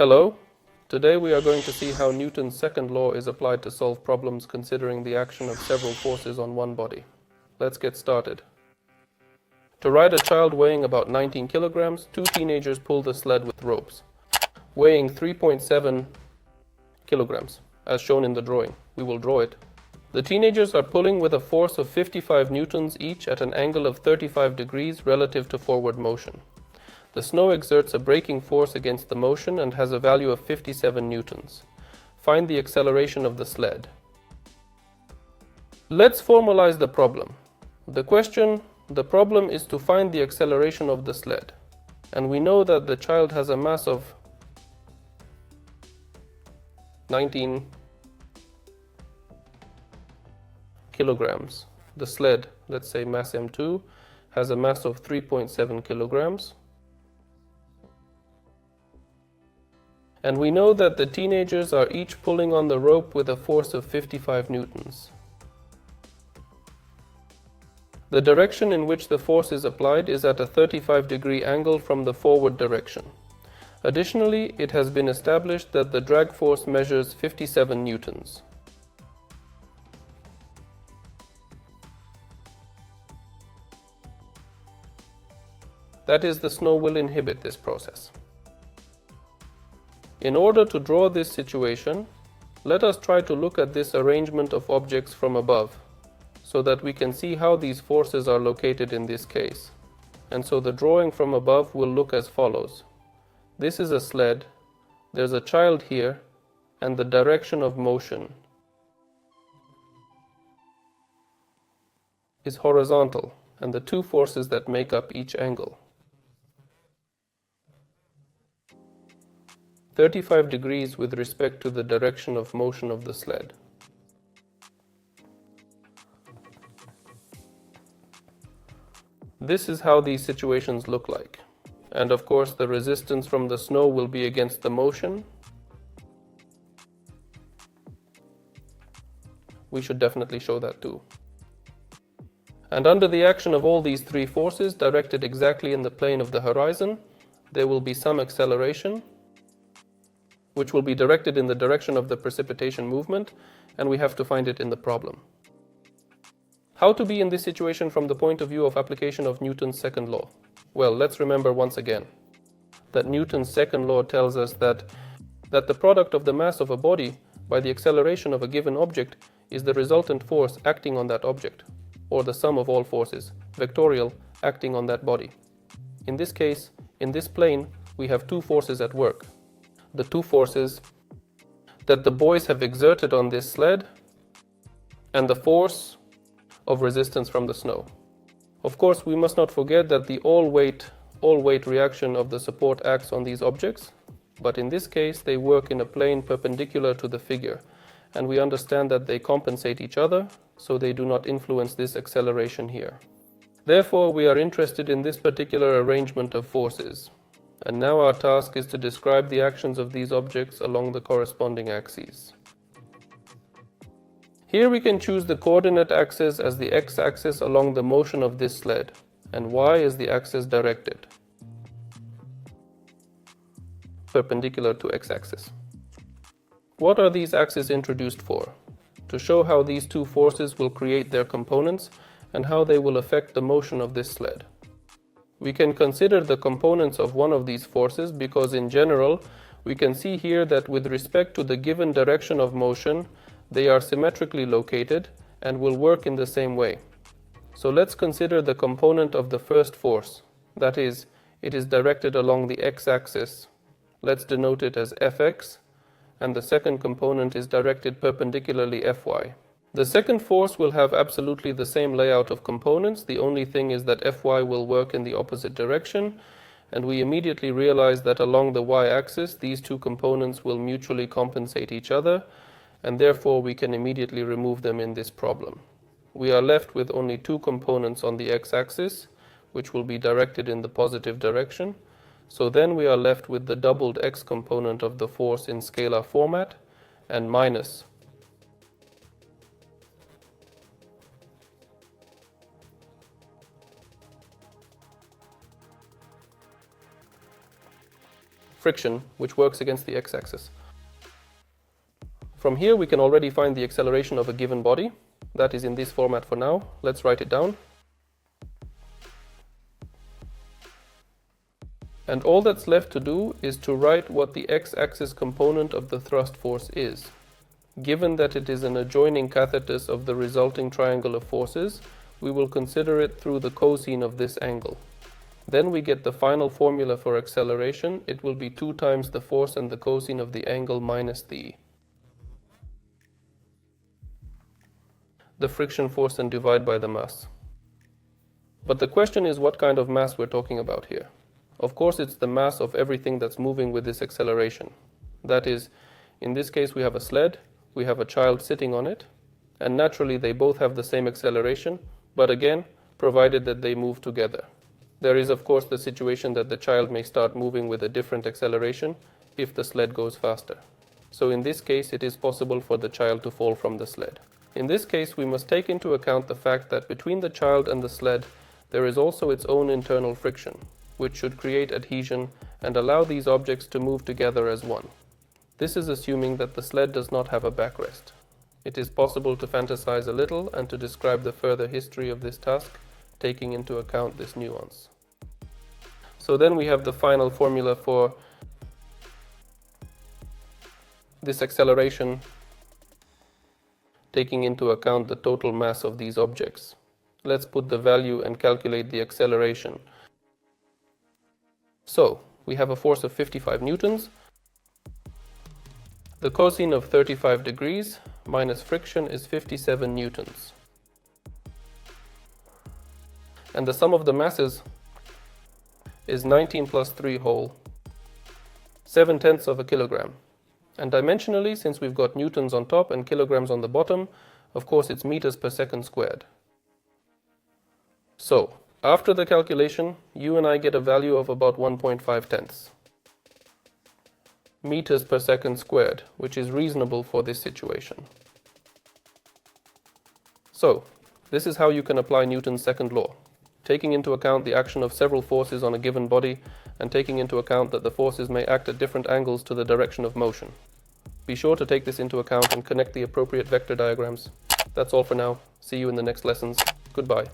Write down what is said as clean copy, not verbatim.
Hello. Today we are going to see how Newton's second law is applied to solve problems considering the action of several forces on one body. Let's get started. To ride a child weighing about 19 kilograms, two teenagers pull the sled with ropes, weighing 3.7 kilograms, as shown in the drawing. We will draw it. The teenagers are pulling with a force of 55 newtons each at an angle of 35 degrees relative to forward motion. The snow exerts a braking force against the motion and has a value of 57 newtons. Find the acceleration of the sled. Let's formalize the problem. The problem is to find the acceleration of the sled. And we know that the child has a mass of 19 kilograms. The sled, let's say mass M2, has a mass of 3.7 kilograms. And we know that the teenagers are each pulling on the rope with a force of 55 newtons. The direction in which the force is applied is at a 35-degree angle from the forward direction. Additionally, it has been established that the drag force measures 57 newtons. That is, the snow will inhibit this process. In order to draw this situation, let us try to look at this arrangement of objects from above, so that we can see how these forces are located in this case. And so the drawing from above will look as follows. This is a sled, there's a child here, and the direction of motion is horizontal, and the two forces that make up each angle. 35 degrees with respect to the direction of motion of the sled. This is how these situations look like. And of course, the resistance from the snow will be against the motion. We should definitely show that too. And under the action of all these three forces directed exactly in the plane of the horizon, there will be some acceleration, which will be directed in the direction of the precipitation movement, and we have to find it in the problem. How to be in this situation from the point of view of application of Newton's second law? Well, let's remember once again that Newton's second law tells us that the product of the mass of a body by the acceleration of a given object is the resultant force acting on that object, or the sum of all forces, vectorial, acting on that body. In this case, in this plane, we have two forces at work. The two forces that the boys have exerted on this sled, and the force of resistance from the snow. Of course, we must not forget that the all-weight reaction of the support acts on these objects, but in this case they work in a plane perpendicular to the figure, and we understand that they compensate each other, so they do not influence this acceleration here. Therefore, we are interested in this particular arrangement of forces. And now our task is to describe the actions of these objects along the corresponding axes. Here we can choose the coordinate axis as the x-axis along the motion of this sled, and y is the axis directed, perpendicular to x-axis. What are these axes introduced for? To show how these two forces will create their components and how they will affect the motion of this sled. We can consider the components of one of these forces because in general we can see here that with respect to the given direction of motion they are symmetrically located and will work in the same way. So let's consider the component of the first force, that is, it is directed along the x-axis. Let's denote it as Fx, and the second component is directed perpendicularly Fy. The second force will have absolutely the same layout of components. The only thing is that Fy will work in the opposite direction, and we immediately realize that along the y-axis these two components will mutually compensate each other, and therefore we can immediately remove them in this problem. We are left with only two components on the x-axis, which will be directed in the positive direction. So then we are left with the doubled x component of the force in scalar format, and minus friction, which works against the x-axis. From here we can already find the acceleration of a given body. That is in this format for now. Let's write it down. And all that's left to do is to write what the x-axis component of the thrust force is. Given that it is an adjoining cathetus of the resulting triangle of forces, we will consider it through the cosine of this angle. Then we get the final formula for acceleration. It will be 2 times the force and the cosine of the angle minus the friction force and divide by the mass. But the question is what kind of mass we're talking about here. Of course, it's the mass of everything that's moving with this acceleration. That is, in this case we have a sled, we have a child sitting on it, and naturally they both have the same acceleration, but again, provided that they move together. There is of course the situation that the child may start moving with a different acceleration if the sled goes faster. So in this case it is possible for the child to fall from the sled. In this case we must take into account the fact that between the child and the sled there is also its own internal friction, which should create adhesion and allow these objects to move together as one. This is assuming that the sled does not have a backrest. It is possible to fantasize a little and to describe the further history of this task, taking into account this nuance. So then we have the final formula for this acceleration, taking into account the total mass of these objects. Let's put the value and calculate the acceleration. So, we have a force of 55 newtons. The cosine of 35 degrees minus friction is 57 newtons. And the sum of the masses is 19 plus 3 whole, 7/10 of a kilogram. And dimensionally, since we've got newtons on top and kilograms on the bottom, of course it's meters per second squared. So, after the calculation, you and I get a value of about 1.5 meters per second squared, which is reasonable for this situation. So, this is how you can apply Newton's second law, taking into account the action of several forces on a given body and taking into account that the forces may act at different angles to the direction of motion. Be sure to take this into account and connect the appropriate vector diagrams. That's all for now. See you in the next lessons. Goodbye.